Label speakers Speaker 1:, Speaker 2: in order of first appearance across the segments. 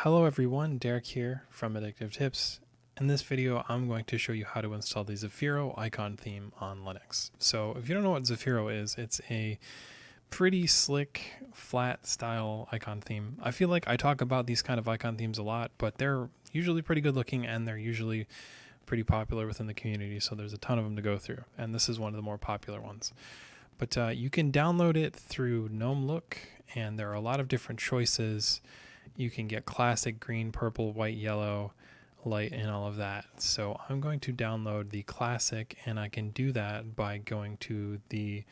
Speaker 1: Hello everyone, Derek here from Addictive Tips. In this video, I'm going to show you how to install the Zafiro icon theme on Linux. So if you don't know what Zafiro is, it's a pretty slick, flat style icon theme. I feel like I talk about these kind of icon themes a lot, but they're usually pretty good looking and they're usually pretty popular within the community, so there's a ton of them to go through, and this is one of the more popular ones. But you can download it through GNOME Look, and there are a lot of different choices. You can get classic, green, purple, white, yellow, light, and all of that. So I'm going to download the classic, and I can do that by going to the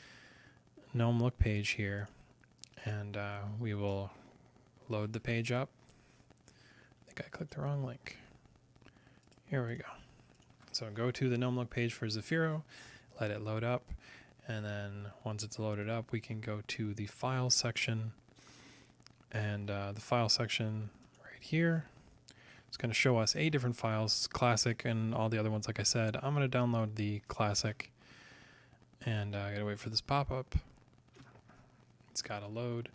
Speaker 1: GNOME Look page here, and we will load the page up. I think I clicked the wrong link. Here we go. So go to the GNOME Look page for Zafiro, let it load up, and then once it's loaded up, we can go to the Files section. And the file section right here, it's going to show us 8 different files, classic and all the other ones. Like I said, I'm going to download the classic, and I gotta wait for this pop-up. It's got to load.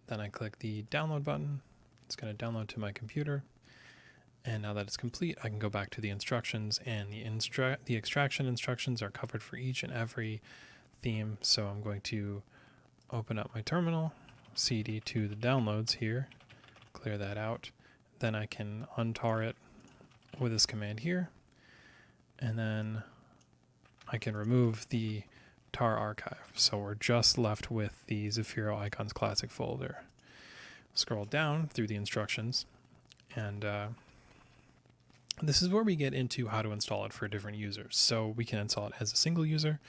Speaker 1: Then I click the download button. It's going to download to my computer, and now that it's complete, I can go back to the instructions, and the extraction instructions are covered for each and every theme. So I'm going to open up my terminal, CD to the downloads here, clear that out. Then I can untar it with this command here, and then I can remove the tar archive. So we're just left with the Zafiro Icons Classic folder. Scroll down through the instructions, and this is where we get into how to install it for different users. So we can install it as a single user,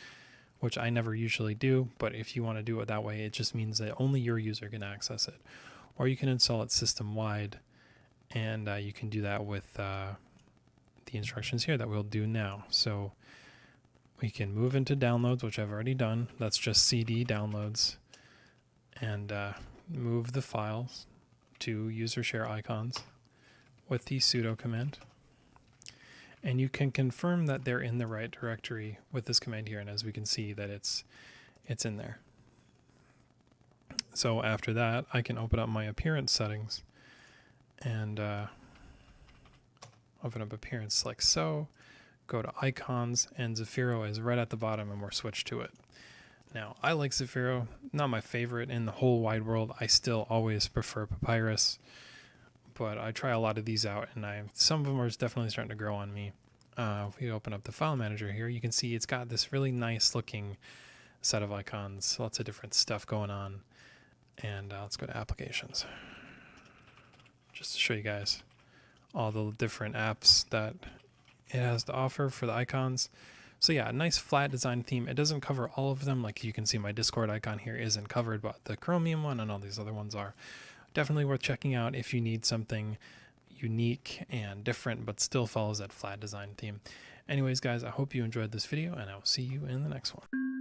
Speaker 1: which I never usually do, but if you want to do it that way, it just means that only your user can access it. Or you can install it system-wide, and you can do that with the instructions here that we'll do now. So we can move into downloads, which I've already done. That's just CD downloads, and move the files to user share icons with the sudo command. And you can confirm that they're in the right directory with this command here, and as we can see that it's in there. So after that, I can open up my appearance settings and open up appearance like so, go to icons, and Zafiro is right at the bottom, and we're switched to it. Now, I like Zafiro, not my favorite in the whole wide world. I still always prefer Papyrus, but I try a lot of these out, and some of them are definitely starting to grow on me. If we open up the file manager here, you can see it's got this really nice looking set of icons, lots of different stuff going on. And let's go to applications, just to show you guys all the different apps that it has to offer for the icons. So yeah, a nice flat design theme. It doesn't cover all of them. Like you can see my Discord icon here isn't covered, but the Chromium one and all these other ones are. Definitely worth checking out if you need something unique and different, but still follows that flat design theme. Anyways, guys, I hope you enjoyed this video, and I will see you in the next one.